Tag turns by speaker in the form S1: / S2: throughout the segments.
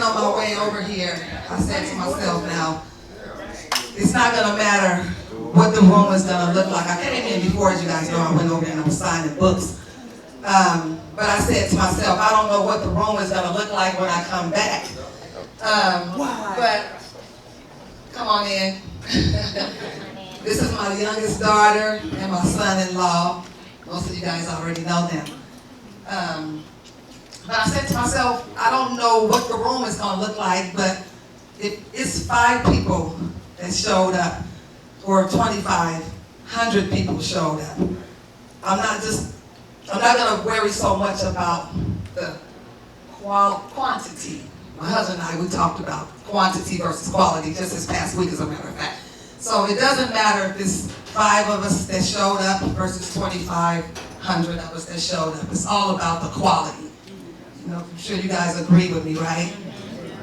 S1: on my way over here, I said to myself, now, it's not going to matter what the room is going to look like. I came in before, as you guys know, I went over and I was signing books. But I said to myself, I don't know what the room is going to look like when I come back. But come on in. This is my youngest daughter and my son-in-law. Most of you guys already know them. But I said to myself, I don't know what the room is going to look like, but it's 5 people that showed up, or 2,500 people showed up. I'm not going to worry so much about the quantity. My husband and I, we talked about quantity versus quality just this past week, as a matter of fact. So it doesn't matter if it's 5 of us that showed up versus 2,500 of us that showed up. It's all about the quality. You know, I'm sure you guys agree with me, right?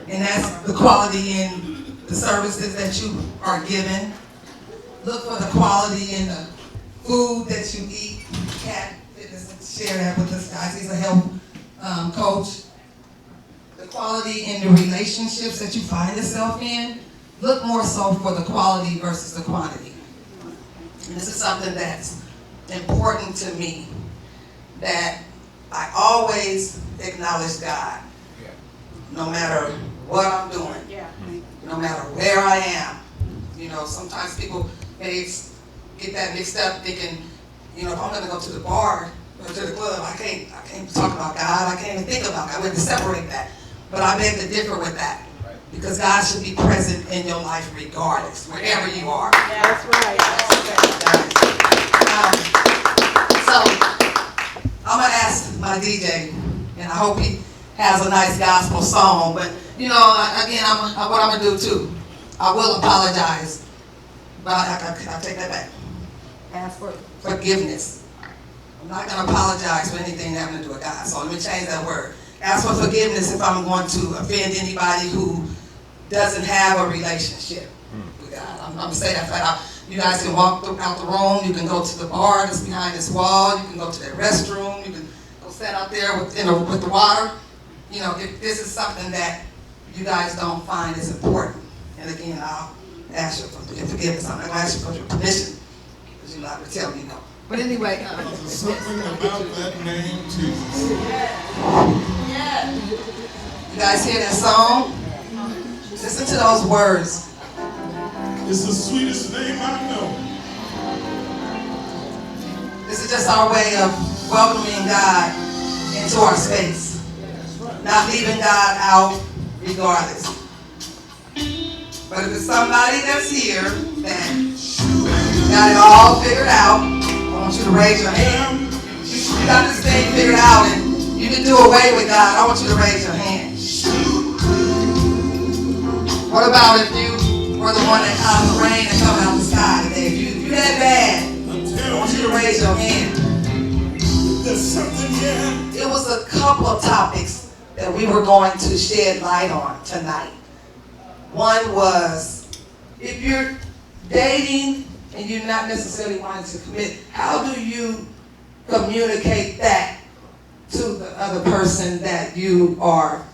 S1: And that's the quality in the services that you are given. Look for the quality in the food that you eat. Cat Fitness share that with us, guys. He's a health coach. The quality in the relationships that you find yourself in. Look more so for the quality versus the quantity. And this is something that's important to me, that I always acknowledge God, no matter what I'm doing, no matter where I am. You know, sometimes people may get that mixed up, thinking, you know, if I'm going to go to the bar or to the club, I can't talk about God. I can't even think about God. We have to separate that. But I beg to differ with that, because God should be present in your life regardless, wherever you are.
S2: Yeah, that's right.
S1: So I'm gonna ask my DJ, and I hope he has a nice gospel song. But you know, again, what I'm gonna do too. I will apologize, but I take that back. Ask for forgiveness. I'm not gonna apologize for anything having to do with God. So let me change that word. Ask for forgiveness if I'm going to offend anybody who doesn't have a relationship with God. I'm going to say that flat out. You guys can walk out the room. You can go to the bar that's behind this wall. You can go to the restroom. You can go sit out there with the water. You know, if this is something that you guys don't find is important. And again, I'll ask you for forgiveness. I'm not going to ask you for your permission, because you're not going to tell me no. But anyway.
S3: Something about that name, Jesus.
S1: You guys hear that song? Listen to those words.
S3: It's the sweetest name I know.
S1: This is just our way of welcoming God into our space. Not leaving God out regardless. But if it's somebody that's here that got it all figured out, I want you to raise your hand. You got this thing figured out and you can do away with God. I want you to raise your hand. What about if you were the one that caused the rain to come out of the sky today? If you that bad, I want you to raise your hand.
S3: There's something here.
S1: It was a couple of topics that we were going to shed light on tonight. One was, if you're dating and you're not necessarily wanting to commit, how do you communicate that to the other person that you are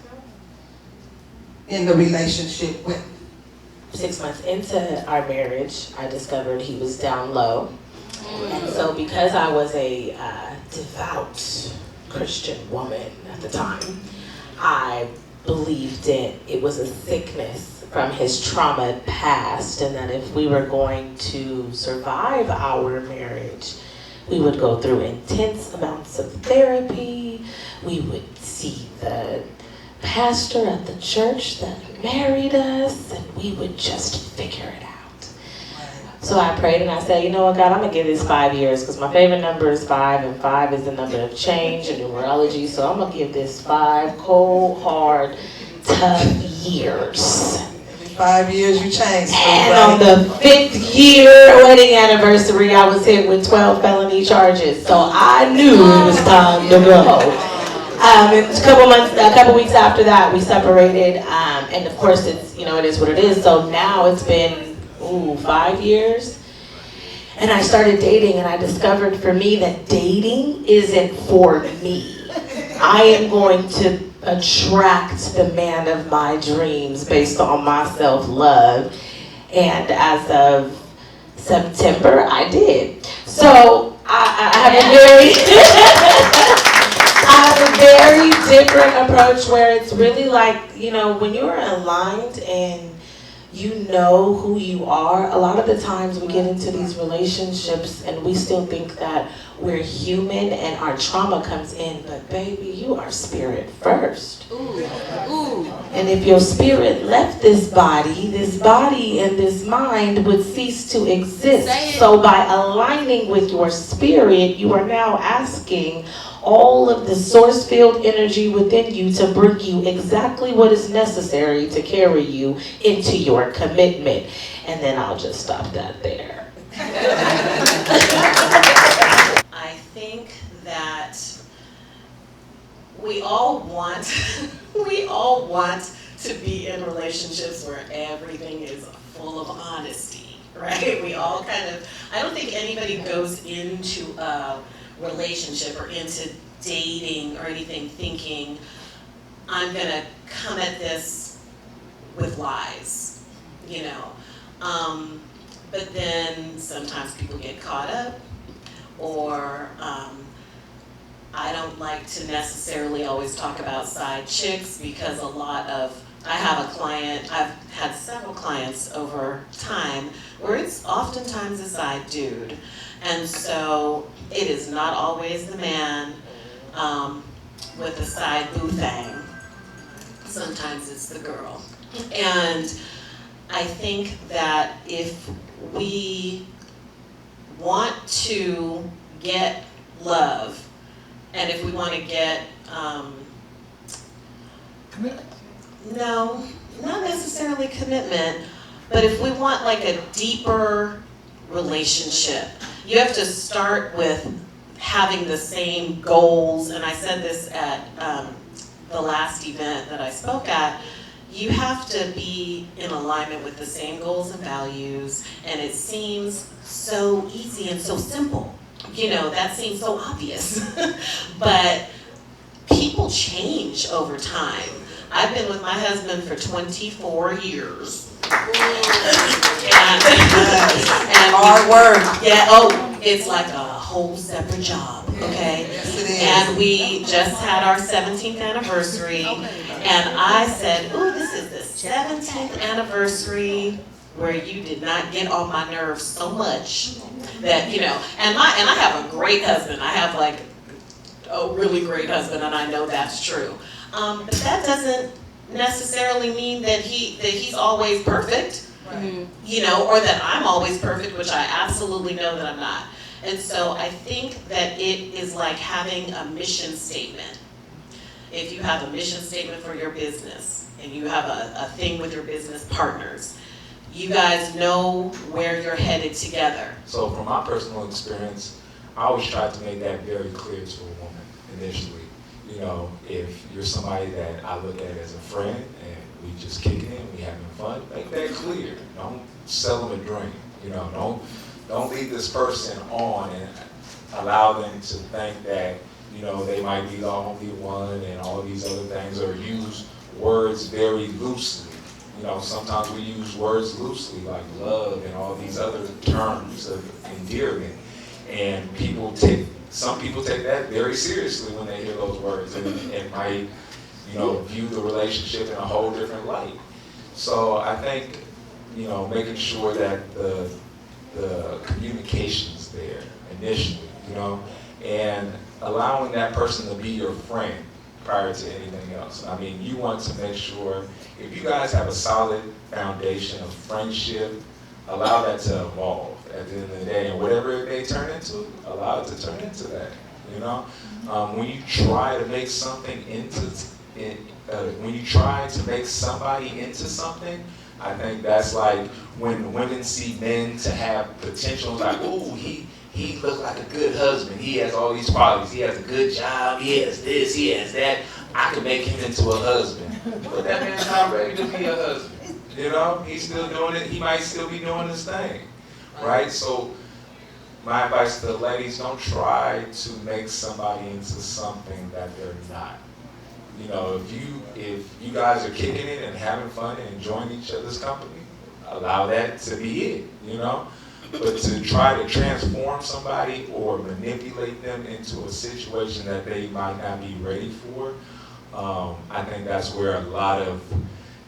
S1: in the relationship with?
S2: 6 months into our marriage, I discovered he was down low. And so because I was a devout Christian woman at the time, I believed it was a sickness from his trauma past, and that if we were going to survive our marriage, we would go through intense amounts of therapy. We would see the pastor at the church that married us, and we would just figure it out. So I prayed and I said, you know what, God, I'm going to give this 5 years, because my favorite number is 5, and 5 is the number of change in numerology. So I'm going to give this 5 cold, hard, tough years.
S1: 5 years you changed.
S2: And on the 5th year wedding anniversary, I was hit with 12 felony charges. So I knew it was time to go. A couple weeks after that, we separated, and of course, it's, you know, it is what it is. So now it's been 5 years, and I started dating, and I discovered for me that dating isn't for me. I am going to attract the man of my dreams based on my self-love. And as of September, I did. So I have a very I have a very different approach where it's really like, when you're aligned and you know who you are. A lot of the times we get into these relationships and we still think that we're human and our trauma comes in, but baby, you are spirit first. Ooh. And if your spirit left this body and this mind would cease to exist. So by aligning with your spirit, you are now asking all of the source field energy within you to bring you exactly what is necessary to carry you into your commitment. And then I'll just stop that there.
S4: I think that we all want to be in relationships where everything is full of honesty, right? We all I don't think anybody goes into a relationship or into dating or anything thinking, I'm gonna come at this with lies, but then sometimes people get caught up, or I don't like to necessarily always talk about side chicks because I have a client, I've had several clients over time where it's oftentimes a side dude. And so it is not always the man with the side boo thing. Sometimes it's the girl. And I think that if we want to get love, and if we want to get,
S1: Commitment?
S4: no, not necessarily commitment, but if we want like a deeper relationship, you have to start with having the same goals. And I said this at the last event that I spoke at. You have to be in alignment with the same goals and values, and it seems so easy and so simple. That seems so obvious. But people change over time. I've been with my husband for 24 years. And
S1: hard work.
S4: Yeah, it's like a whole separate job, okay?
S1: Yes, it is.
S4: And we just had our 17th anniversary, and I said, ooh, this is the 17th anniversary where you did not get on my nerves so much that, and I have a great husband. I have like a really great husband, and I know that's true. But that doesn't necessarily mean that he's always perfect,
S1: Right.
S4: Or that I'm always perfect, which I absolutely know that I'm not. And so I think that it is like having a mission statement. If you have a mission statement for your business and you have a thing with your business partners, you guys know where you're headed together.
S5: So from my personal experience, I always try to make that very clear to a woman initially. If you're somebody that I look at as a friend and we just kicking it, we having fun, make that clear. Don't sell them a dream. Don't leave this person on and allow them to think that, they might be the only one and all these other things, or use words very loosely. Sometimes we use words loosely, like love and all these other terms of endearment. And some people take that very seriously when they hear those words and might, view the relationship in a whole different light. So I think, making sure that the communication's there initially, and allowing that person to be your friend prior to anything else. I mean, you want to make sure if you guys have a solid foundation of friendship, allow that to evolve at the end of the day, and whatever it may turn into, allow it to turn into that. When you try to make something when you try to make somebody into something, I think that's like when women see men to have potential, like, ooh, he looks like a good husband. He has all these qualities. He has a good job. He has this. He has that. I can make him into a husband. But that man's not ready to be a husband. He's still doing it. He might still be doing his thing, right? So my advice to the ladies, don't try to make somebody into something that they're not. You know, if you guys are kicking it and having fun and enjoying each other's company, allow that to be it, you know? But to try to transform somebody or manipulate them into a situation that they might not be ready for, I think that's where a lot of,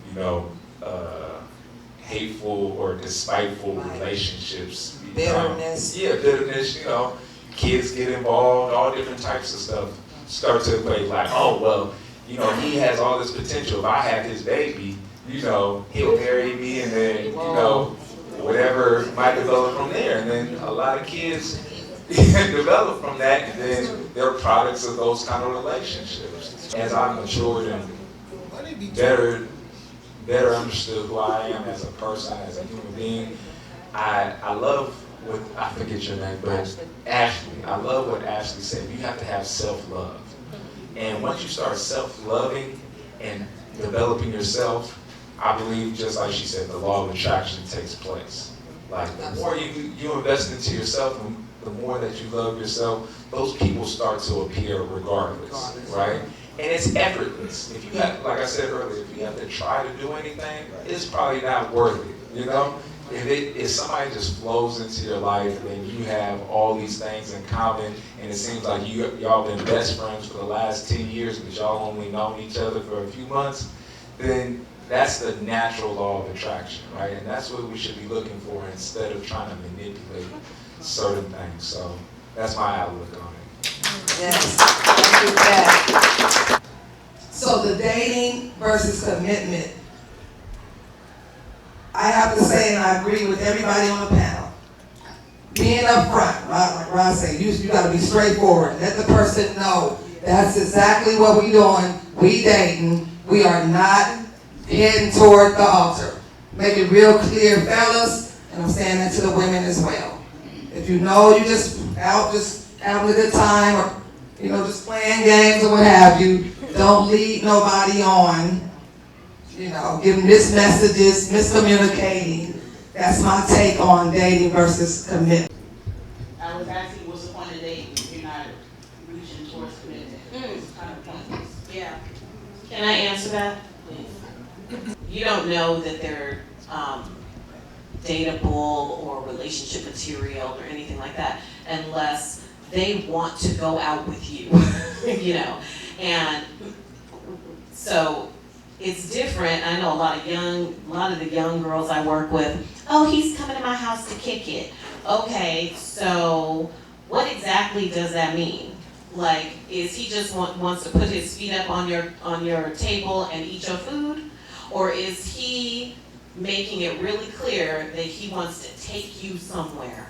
S5: you know, hateful or despiteful relationships become.
S1: Bitterness.
S5: Yeah, bitterness, you know, kids get involved, all different types of stuff start to equate like, oh, well, you know, he has all this potential. If I have his baby, you know, he'll marry me and then, you know, whatever might develop from there. And then a lot of kids develop from that, and then they're products of those kind of relationships. As I matured and better understood who I am as a person, as a human being, I love what, I forget your name, but Ashley. I love what Ashley said. You have to have self-love. And once you start self-loving and developing yourself, I believe, just like she said, the law of attraction takes place. Like, the more you invest into yourself, the more that you love yourself, those people start to appear regardless, right? And it's effortless. If you have, like I said earlier, if you have to try to do anything, it's probably not worth it, you know? If somebody just flows into your life and you have all these things in common, and it seems like y'all been best friends for the last 10 years, but y'all only known each other for a few months, then that's the natural law of attraction, right? And that's what we should be looking for instead of trying to manipulate certain things. So that's my outlook on it.
S1: Yes, thank you, Pat. So the dating versus commitment. I have to say, and I agree with everybody on the panel, being upfront, right? Like Ron said, you got to be straightforward. Let the person know that's exactly what we doing. We dating. We are not heading toward the altar. Make it real clear, fellas, and I'm saying that to the women as well. If you know you just out just having a good time, or you know, just playing games or what have you, don't lead nobody on. You know, giving missed messages, miscommunicating. That's my take on dating versus commitment.
S6: I was asking, what's the point of dating if you're not reaching towards commitment? It's kind of pointless.
S4: Yeah. Can I answer that? You don't know that they're dateable or relationship material or anything like that unless they want to go out with you, you know. And so it's different. I know a lot of the young girls I work with, oh, he's coming to my house to kick it. Okay, so what exactly does that mean? Like, is he just wants to put his feet up on your table and eat your food? Or is he making it really clear that he wants to take you somewhere?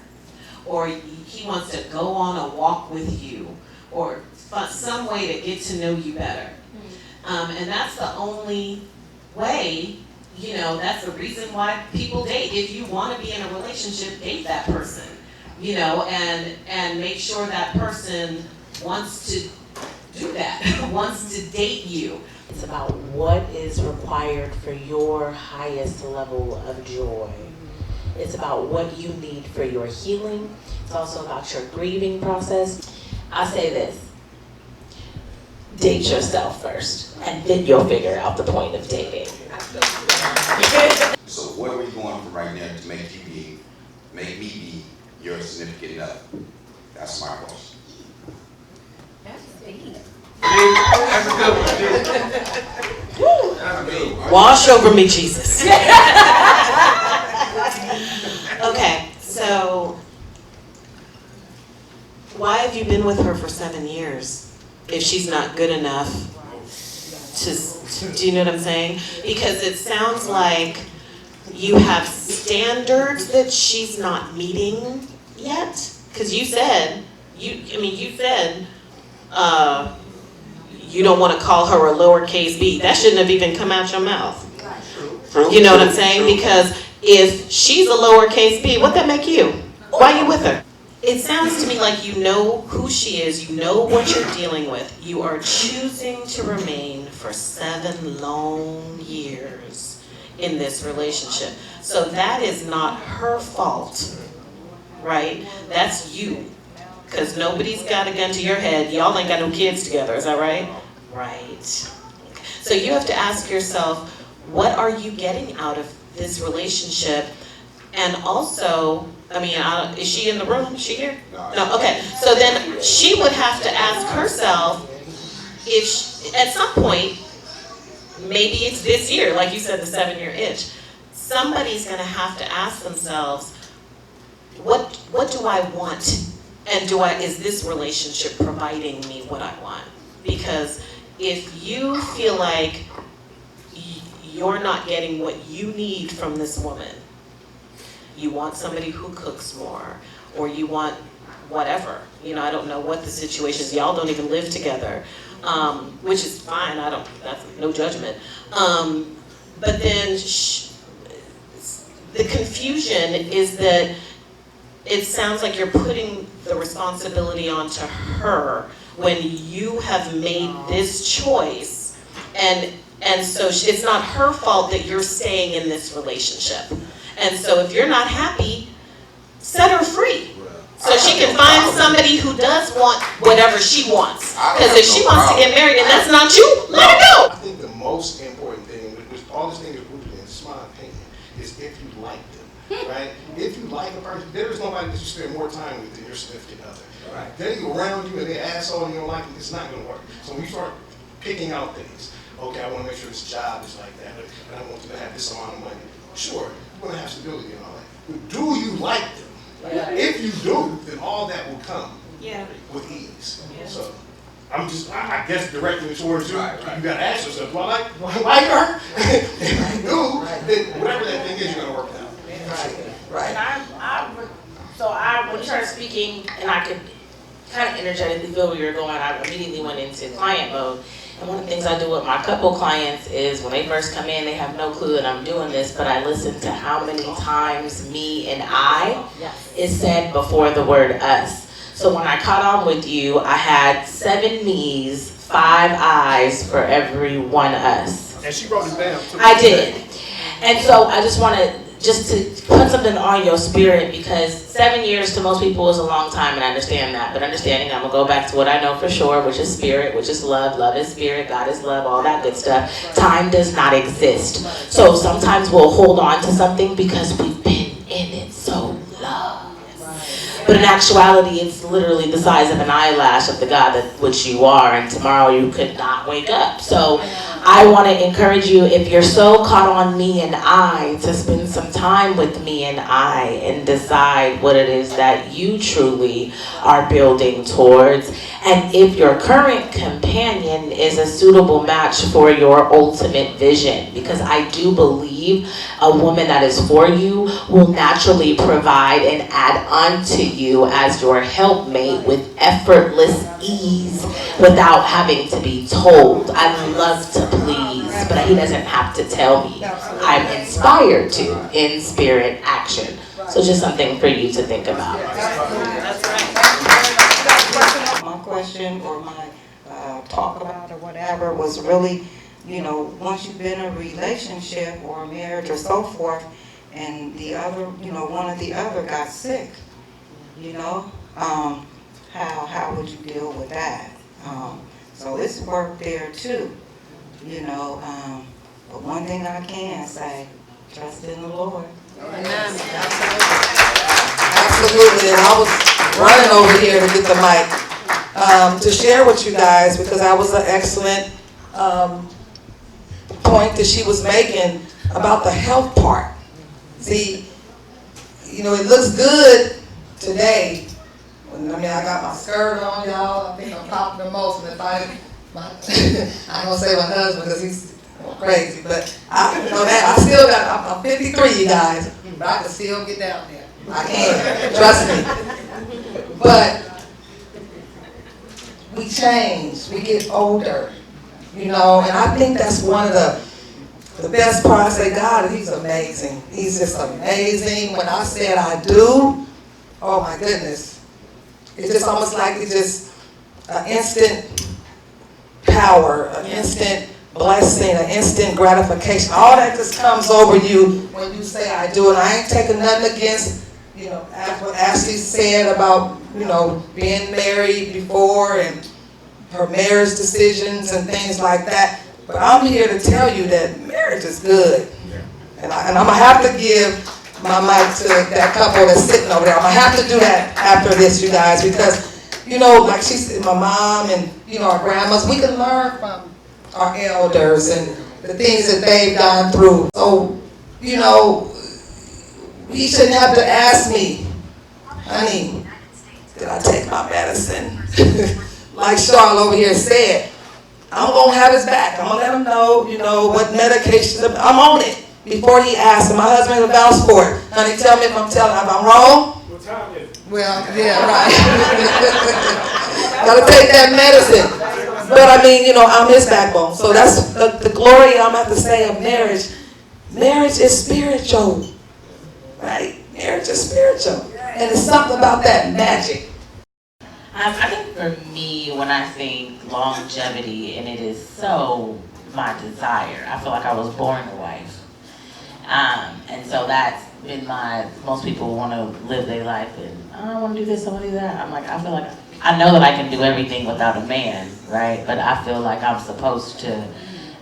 S4: Or he wants to go on a walk with you? Or some way to get to know you better? And that's the only way, you know, that's the reason why people date. If you want to be in a relationship, date that person, you know, and make sure that person wants to do that, wants to date you.
S2: It's about what is required for your highest level of joy. It's about what you need for your healing. It's also about your grieving process. I say this. Date yourself first, and then you'll figure out the point of dating.
S7: So what are we going for right now to make me be your significant other? That's my question.
S3: That's a good one. That's a good one.
S4: Wash over me, Jesus. Okay, so why have you been with her for 7 years if she's not good enough to do you know what I'm saying? Because it sounds like you have standards that she's not meeting yet. Because you said, you don't want to call her a lowercase b. That shouldn't have even come out your mouth. You know what I'm saying? Because if she's a lowercase b, what'd that make you? Why are you with her? It sounds to me like you know who she is, you know what you're dealing with. You are choosing to remain for 7 long years in this relationship. So that is not her fault right? That's you. Because nobody's got a gun to your head. Y'all ain't got no kids together, is that right? Right. So you have to ask yourself, what are you getting out of this relationship? And also, I mean, is she in the room? Is she here? No, okay. So then she would have to ask herself, if she, at some point, maybe it's this year, like you said, the 7-year itch, somebody's gonna have to ask themselves, what do I want? And is this relationship providing me what I want? Because if you feel like you're not getting what you need from this woman, you want somebody who cooks more, or you want whatever, I don't know what the situation is. Y'all don't even live together, which is fine. That's no judgment. But then the confusion is that it sounds like you're putting the responsibility onto her when you have made this choice, and so it's not her fault that you're staying in this relationship. And so if you're not happy, set her free. So she can find somebody who does want whatever she wants. Because if she wants to get married and that's not you, let her go.
S3: I think the most important thing, which all this thing is rooted in, this is my opinion, is if you like them, right? If you like a person, there is nobody that you spend more time with than your significant other. Right? They go around you and they asshole and you don't like them, it's not going to work. So when you start picking out things, okay, I want to make sure this job is like that, and I want them to have this amount of money. Sure, you're going to have stability and all that. But do you like them? Yeah. If you do, then all that will come with ease. Yeah. So I guess directing it towards you, you got to ask yourself, do I like her? If you do, then whatever that thing is, you're going to work it out.
S2: Right. And when you started speaking, and I could kind of energetically feel where you're going, I immediately went into client mode. And one of the things I do with my couple clients is when they first come in, they have no clue that I'm doing this, but I listen to how many times me and I is said before the word us. So when I caught on with you, I had 7 me's, 5 I's for every one us.
S3: And she wrote it down too.
S2: I did. And so I just want to put something on your spirit, because 7 years to most people is a long time, and I understand that. But understanding, I'm going to go back to what I know for sure, which is spirit, which is love. Love is spirit, God is love, all that good stuff. Time does not exist. So sometimes we'll hold on to something because we've been in it so long. But in actuality, it's literally the size of an eyelash of the God that which you are, and tomorrow you could not wake up. So I want to encourage you, if you're so caught on me and I, to spend some time with me and I and decide what it is that you truly are building towards. And if your current companion is a suitable match for your ultimate vision, because I do believe a woman that is for you will naturally provide and add on to you as your helpmate with effortless ease without having to be told. I love to please, but he doesn't have to tell me. I'm inspired to in spirit action. So just something for you to think about.
S8: My question or my talk about or whatever was really, once you've been in a relationship or a marriage or so forth, and the other, one or the other got sick, how would you deal with that? So it's work there too, but one thing I can say, trust in the Lord.
S1: Amen. Absolutely. And I was running over here to get the mic to share with you guys, because that was an excellent point that she was making about the health part. See, it looks good today. I got my skirt on, y'all. I think I'm popping the most. And if I ain't gonna say my husband because he's crazy, but I still got. I'm 53, you guys, but I can still get down there. I can, trust me. But we change, we get older, and I think that's one of the best parts. I say, God, He's amazing. He's just amazing. When I said I do, oh my goodness, it's just almost like it's just an instant power, an instant blessing, an instant gratification. All that just comes over you when you say I do. And I ain't taking nothing against, what Ashley said about, being married before and her marriage decisions and things like that. But I'm here to tell you that marriage is good. And I'm going to have to give my mic to that couple that's sitting over there. I'm going to have to do that after this, you guys, because, like she said, my mom and, our grandmas, we can learn from our elders and the things that they've gone through. So, he shouldn't have to ask me, honey, did I take my medicine? Like Charlotte over here said, I'm going to have his back. I'm going to let him know, what medication. I'm on it before he asks. And my husband will vouch for it. Honey, tell me if I'm wrong.
S5: What time is it?
S1: Well, yeah, right. Got to take that medicine. But I'm his backbone. So that's the glory I'm going to have to say of marriage. Marriage is spiritual. Right? Marriage is spiritual. And it's something about that magic.
S2: I think for me, when I think longevity, and it is so my desire, I feel like I was born a wife. And so that's been most people want to live their life and, I want to do this, I want to do that. I feel like, I know that I can do everything without a man, right? But I feel like I'm supposed to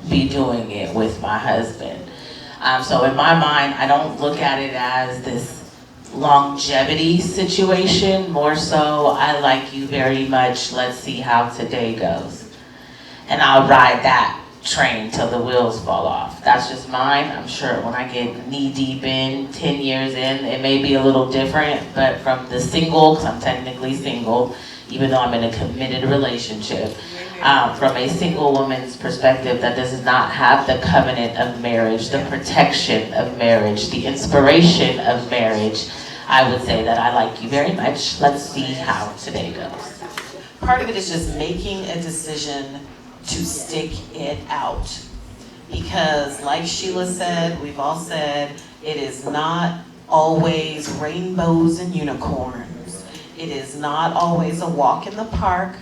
S2: be doing it with my husband. So in my mind, I don't look at it as this longevity situation. More so, I like you very much. Let's see how today goes. And I'll ride that train till the wheels fall off. That's just mine. I'm sure when I get knee deep in, 10 years in, it may be a little different. But from the single, because I'm technically single, even though I'm in a committed relationship, from a single woman's perspective that does not have the covenant of marriage, the protection of marriage, the inspiration of marriage, I would say that I like you very much. Let's see how today goes.
S4: Part of it is just making a decision to stick it out. Because like Sheila said, we've all said, it is not always rainbows and unicorns. It is not always a walk in the park.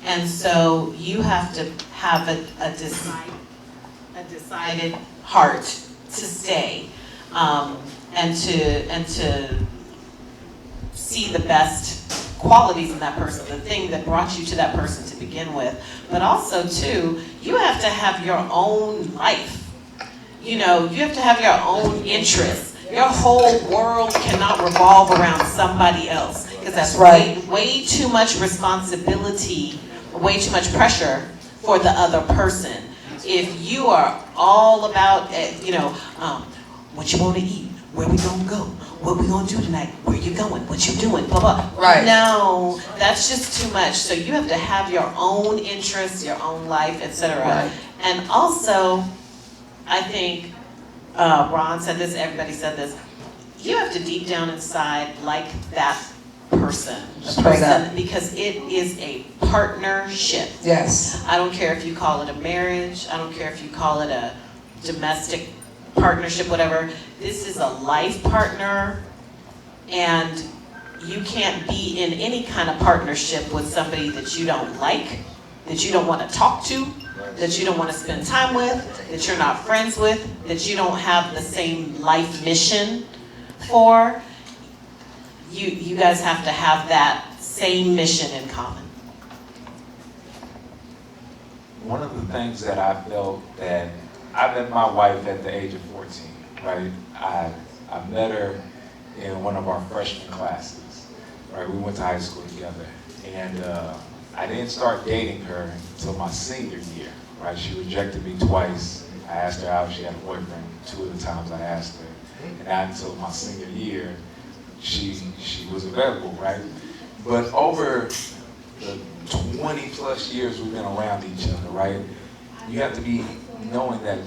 S4: And so you have to have a decided heart to stay, and to see the best qualities in that person, the thing that brought you to that person to begin with. But also too, you have to have your own life. You have to have your own interests. Your whole world cannot revolve around somebody else, because that's way too much responsibility, way too much pressure for the other person. If you are all about, what you want to eat, where we gonna go, what we gonna do tonight, where you going, what you doing, blah, blah.
S1: Right.
S4: No, that's just too much. So you have to have your own interests, your own life, etc.
S1: Right.
S4: And also, I think, Ron said this, everybody said this, you have to deep down inside like that person, because it is a partnership.
S1: Yes.
S4: I don't care if you call it a marriage, I don't care if you call it a domestic partnership, whatever. This is a life partner, and you can't be in any kind of partnership with somebody that you don't like, that you don't want to talk to, that you don't want to spend time with, that you're not friends with, that you don't have the same life mission for. You guys have to have that same mission in common.
S5: One of the things that I felt that I met my wife at the age of 14, right? I met her in one of our freshman classes, right? We went to high school together, and I didn't start dating her until my senior year, right? She rejected me twice. I asked her out, she had a boyfriend 2 of the times I asked her, and not until my senior year, she was available, right? But over the 20 plus years we've been around each other, right? You have to be knowing that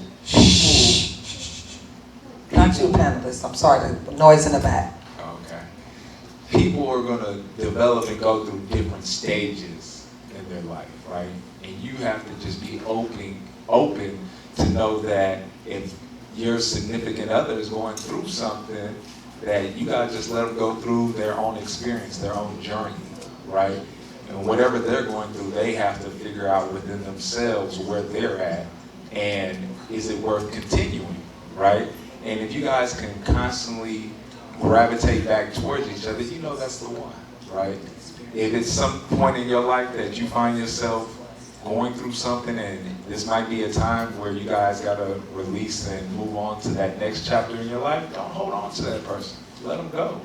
S1: Not you, panelists. I'm sorry, the noise in the back.
S5: Okay. People are going to develop and go through different stages in their life, right? And you have to just be open to know that if your significant other is going through something, that you gotta just let them go through their own experience, their own journey, right? And whatever they're going through, they have to figure out within themselves where they're at, and is it worth continuing, right? And if you guys can constantly gravitate back towards each other, you know that's the one, right? If it's some point in your life that you find yourself going through something, and this might be a time where you guys gotta release and move on to that next chapter in your life, don't hold on to that person. Let them go.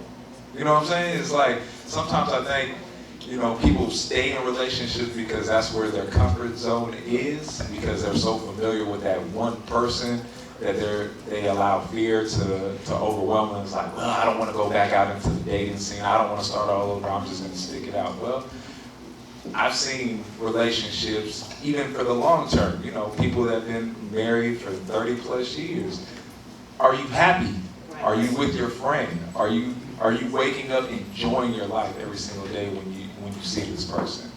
S5: You know what I'm saying? It's like, sometimes I think, you know, people stay in relationships because that's where their comfort zone is, because they're so familiar with that one person that they allow fear to overwhelm them. It's like, well, I don't want to go back out into the dating scene. I don't want to start all over. I'm just going to stick it out. Well, I've seen relationships, even for the long term, you know, people that have been married for 30 plus years. Are you happy? Are you with your friend? Are you waking up enjoying your life every single day when you see this person?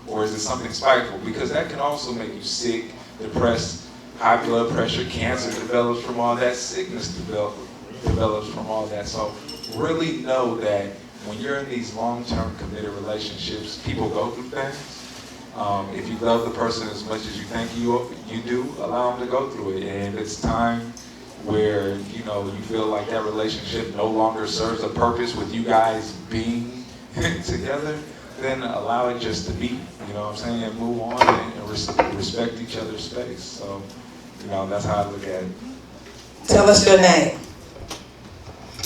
S5: Or is it something spiteful? Because that can also make you sick, depressed, high blood pressure, cancer develops from all that, sickness develops from all that. So really know that when you're in these long-term committed relationships, people go through things. If you love the person as much as you think you do, allow them to go through it. And if it's time where, you know, you feel like that relationship no longer serves a purpose with you guys being together, then allow it just to be, you know what I'm saying, and move on and respect each other's space. So, you know, that's how I look at it.
S1: Tell us your name.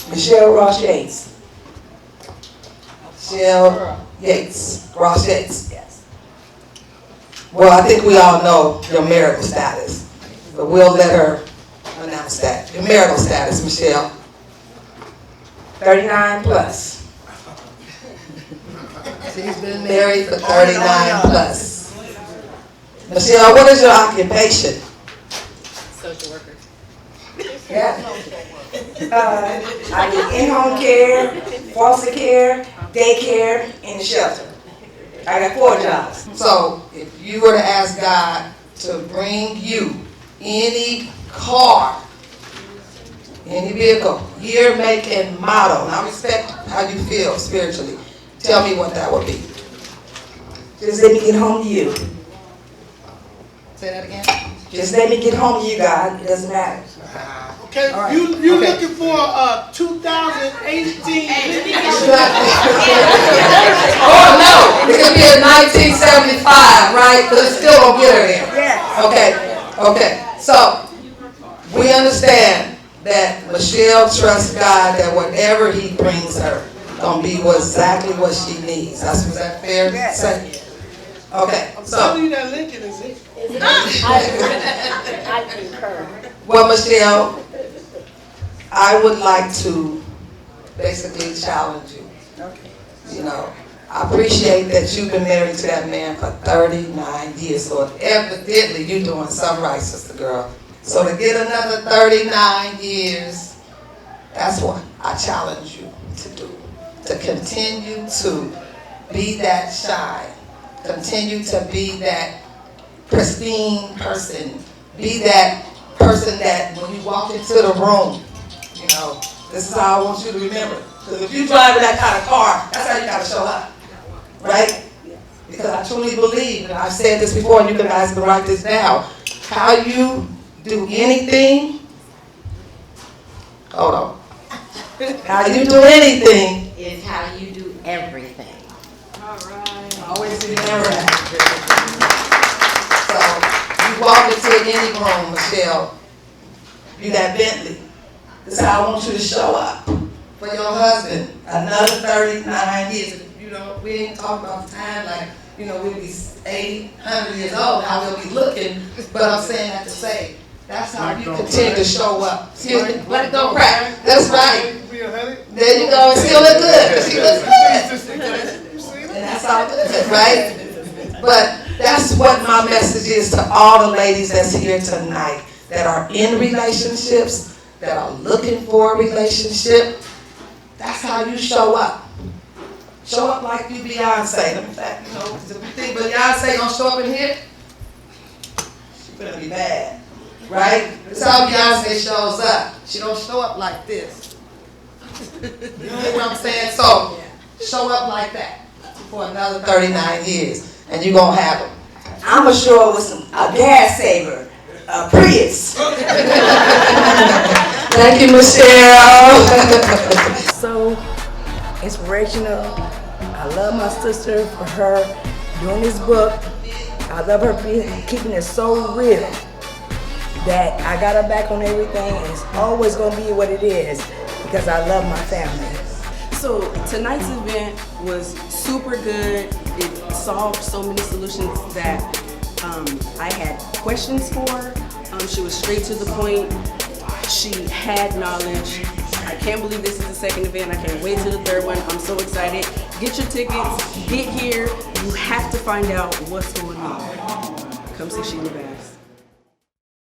S9: Michelle Ross Yates.
S1: Michelle Yates. Ross Yates.
S9: Yes.
S1: Well, I think we all know your marital status, but we'll let her announce that. Your marital status, Michelle.
S9: 39 plus.
S1: She's been married for 39 plus. Michelle, what is your occupation?
S2: Social worker.
S9: Yeah. I do in-home care, foster care, daycare, and shelter. I got 4 jobs.
S1: So, if you were to ask God to bring you any car, any vehicle, year, make, and model, and I respect how you feel spiritually, tell me what that would be.
S9: Just let me get home to you.
S1: Say that again.
S9: Just let me get home to you, God. It doesn't matter.
S10: Okay,
S1: All right.
S10: you
S1: Okay.
S10: looking for 2018?
S1: Oh no, it could be a 1975, right? But it still won't get her there.
S9: Yes.
S1: Okay. So we understand that Michelle trusts God that whatever He brings her gonna be exactly what she needs. Was that fair to say? Okay.
S10: I'm
S1: So,
S10: telling you that Lincoln is it.
S2: I concur.
S1: well, Michelle, I would like to basically challenge you.
S9: Okay.
S1: You know, I appreciate that you've been married to that man for 39 years. So evidently you're doing something right, sister girl. So to get another 39 years, that's what I challenge you to do. To continue to be that shine. Continue to be that pristine person. Be that person that when you walk into the room, you know, this is how I want you to remember. Because if you're driving that kind of car, that's how you got to show up. Right? Because I truly believe, and I've said this before, and you guys can write this down, how you do anything, hold on. How you do anything
S11: is how you do everything.
S1: always remember that. So, you walk into any room, Michelle, you that Bentley. This is how I want you to show up for your husband. Another 39 years. You know, we ain't talking about time like, you know, we'll be 80, 100 years old, how we'll be looking. But I'm saying that to say, that's how you continue to show up. Excuse me, let it don't crack. That's right. There you go, it still look good. She looks good. And that's all good, right? But that's what my message is to all the ladies that's here tonight that are in relationships, that are looking for a relationship. That's how you show up. Show up like you Beyonce. In fact, you know, if you think Beyonce gonna show up in here, she's gonna be bad, right? That's how Beyonce shows up. She don't show up like this. You know what I'm saying? So, show up like that for another 39 years, and you're gonna have them.
S9: I'm going to show up with a gas saver, a Prius.
S1: Thank you, Michelle.
S12: So
S9: inspirational. I love my sister for her doing this book. I love her keeping it so real that I got her back on everything, and it's always gonna be what it is because I love my family.
S12: So tonight's event was super good. It solved so many solutions that I had questions for. She was straight to the point. She had knowledge. I can't believe this is the second event. I can't wait till the third one. I'm so excited. Get your tickets, get here. You have to find out what's going on. Come see Sheila Bass.